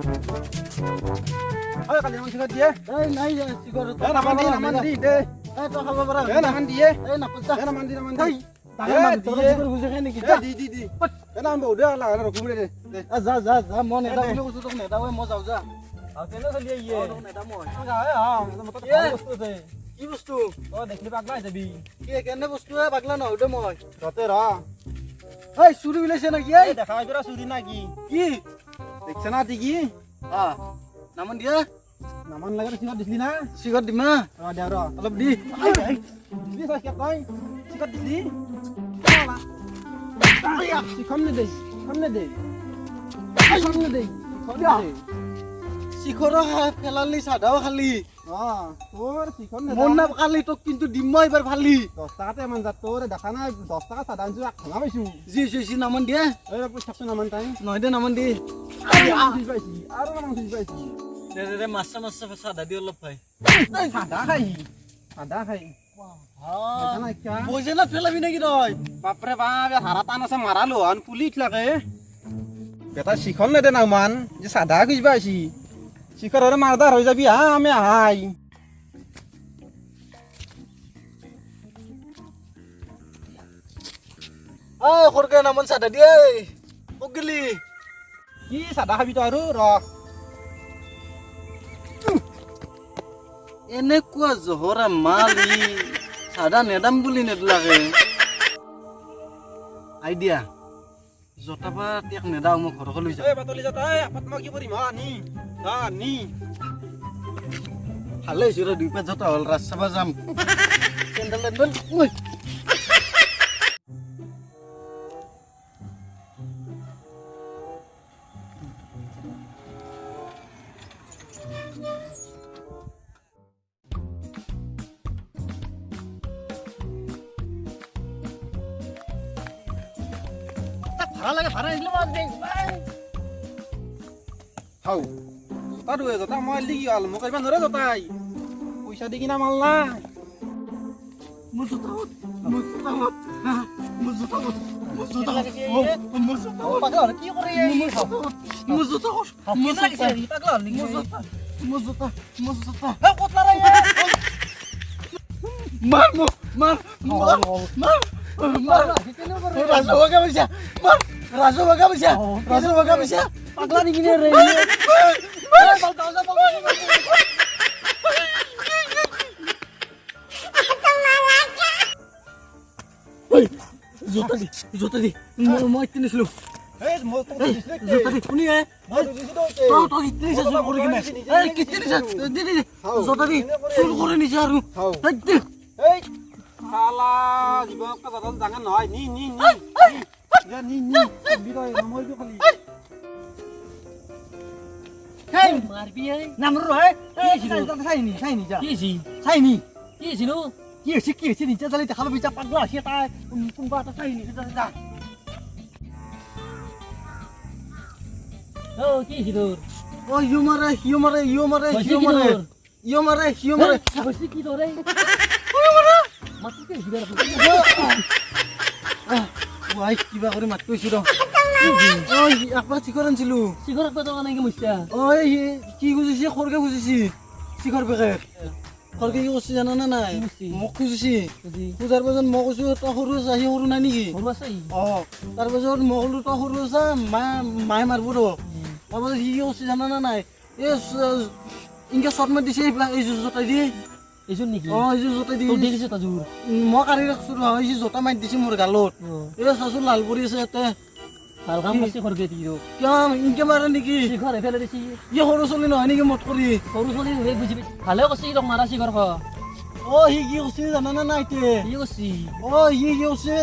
Ayo kali naman sikat dia. নাই cigarette Naman di deh. তই খাব পাৰা Naman dia. নাপাত যা Naman di. নেকি Di. Naman udah lah, aku boleh deh. যা যা যা মই নেদা বুলি কৈছো তোক নেদা মই যাওঁ যা কেনে চলি আহিয়ে নেদা মই কি বস্তু দেখলি পাগলা হৈ যাবি কি কেনে বস্তু পাগলা নহয় দে মই Rote ro. এই চুৰি ওলাইছে নেকি এই দেখা পাই তোৰা চুৰি না কি কি Deksa na tigi. নামান দিয়া Naman lagi sikat disini na. Cigarette দিমা Ro dia ro. অলপ দি Ini saya sikat koi. Sikat disini. Sikam ne deh. Sikam ne deh. Sikam ne deh. শিখৰ ফেলালি চাধাও খালি তোৰ sikam ne. মোৰ নাম খালি তোক কিন্তু দিম মই এবাৰ ফালি 10 টাকা তে মান যা তোর দেখা না 10 টাকা সাদা আনছু খানা পাইছু। যি চুইছি নামান দিয়া এই পইচা নামান তাই। নহয় দে নামান দি আৰু নামান তুই পাইছি। দে দে মাছা চাধা দি অলপ ভাই সাদা খাই। সাদা খাই। খানা কি? পইচা না ফেলাবি নেকি তই বাপরে বাপ হারা টান আছে মারালো আন পুলিশ লাগে বেটা শিখন নেদে না মান যে সাদা খুঁজবা আছি শিখর হরে মারদার হয়ে যাবি হ্যাঁ আমি হাই খৰকে নামান চাধা দিয়ে মোক গেলি কি সাদা খাবি তো আৰু ৰ এনেকুৱা জহৰা মালি চাধা নেদাম বুলি নেদলাকে আইডিয়া জটাবা তিয়াক নেদাও মই ঘৰক লৈ যাম এই বাতলি যা তাই আপাত মই কি কৰিম নি নি ভালে হৈছে ৰ দুই পাঁচ জটা হ'ল ৰাজ চাবা যাম চেণ্ডেল টেণ্ডেল ভাড়া লাগে ভাড়া নিলে মই দে হাও তার হয়ে যা মই লিগি আল মোক কইবা নরে যতাই পয়সা দি কিনা মাল না মুজুতাওত মুজুতাওত পাগলা হ'ল কি কৰি মুজুতাওত পাগলা হ'ল নেকি মুজুতা ক'ত লৰাই মাৰ ৰাজু বগা পইচা মাৰ ৰাজু বগা পইচা পাগলা নেকি ৰে জোতা দি মই কিনিছিলো এই মই তো জোতা দি শুনি তই কিনিছা চুৰ কৰি কিনে কিনিছা দি জোতা দি চুৰ কৰি নিছা আৰু এই শালা জীবক কা দাদা জাঙা নহয় নি যা নি বিরয় নমইবি খালি হেই মারবি এই নামৰো হে চাইনি যা কি ছি চাইনি কি ছিনো কি হৈছে নিজে জালি দেখাব বিচাৰ পাগলা আছে তাই কোনবা এটা চাইনি যা ও কি ছি তোৰ ইউ মাৰে হৈছে কি তোৰ এই মাতি কি ছি ওই কিবা কৰি মাত কৈছো ৰ একবাৰ চিখৰ আনিছিলো চিগৰেট পাতা নাই কি মুছা কি খুজিছি খৰকে খুজিছি চিখৰ পেকেট খৰকে কি কৈছি জানা নাই মোক খুজিছি খোজাৰ পাছত মই কৈছো তই সৰু আছা সি সৰু নাই নেকি সৰু আছে তাৰ পাছত মই ক'লো তই সৰু আছা মায়ে মাৰিব ৰ তাৰপাছত সি কি কৈছি জানা নাই ইনকে শ্বট মাৰি দিছে এই জোতা দি এইযোৰ নেকি এইযোৰ জোতা দি তোৰ দেখিছে তাজোৰ মই কাঢ়ি ৰাখছো ৰ জোতা মাৰি দিছে মোৰ গালত চাচোন লাল পৰি আছে ইয়াতে ভাল কাম কৰিছে খৰকে দিও কিয় ইনকে মাৰে নেকি চিখৰ এফালে দিছি সৰু চলি নহয় নেকি মত কৰি সৰু ছোৱালী হৈ বুজি পাইছি ভালে কৈছি তোক মাৰা চিখৰ খ সি কি কৈছে জানানে নাই তে কি কৈছি সি কি কৈছে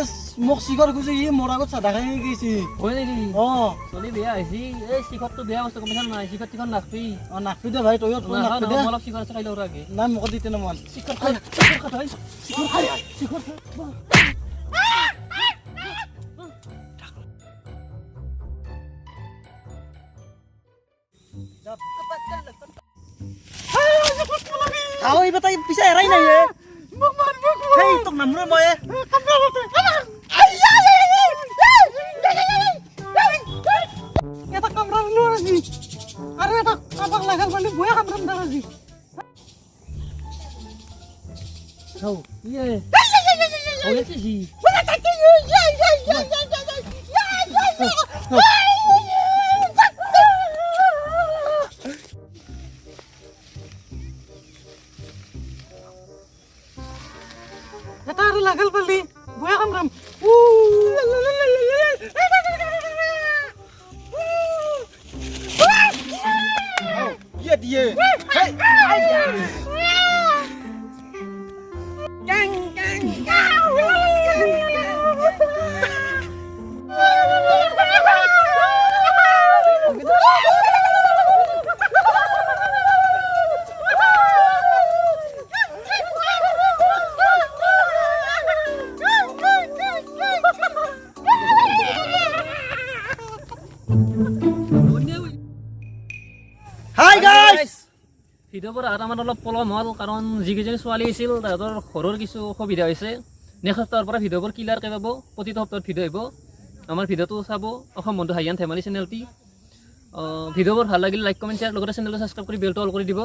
মোক চিখৰ খুজি সি মোৰ আগত চাধা খাই গৈছে হয় নেকি চলি বেয়া হৈছি এই চিখৰটো বেয়া বস্তু গম পাইছা নাই চিখৰ টিখৰ নাখবি নাখবি দে ভাই তই নাখবি দে অলপ চিখৰ খাই লওঁ আগে নাই মোক দিতে নমন চিখৰ খাই চিখৰ এই বেটাই পিছে এৰাই নাই সেই তোক নামৰো মই এটা কামৰা লৈ আছি আৰু এটা কাবাক লাগাল পালি বয়া কামৰাম দাৰাজি Đâu, iya. Oh, lihat sih. এটা আৰু লাগাল পালি বয়া কামৰাম Iya dia. Hei. Hi guys. ভিডিঅ'ৰ পৰা আমাৰ অলপ পলম হ'ল কাৰণ যিকেইজনী ছোৱালী আছিল তাহাঁতৰ ঘৰৰ কিছু অসুবিধা হৈছে নেক্সট সপ্তাহৰ পৰা ভিডিঅ'বোৰ ক্লিয়াৰকৈ পাব প্ৰতিটো সপ্তাহত ভিডিঅ' আহিব আমাৰ ভিডিঅ'টো চাব অসম বন্ধু হাইয়ান ধেমালি চেনেলটি ভিডিঅ'বোৰ ভাল লাগিলে লাইক কমেণ্ট শ্বেয়াৰ লগতে চেনেলটো ছাবস্ক্ৰাইব কৰি বেলটো অল কৰি দিব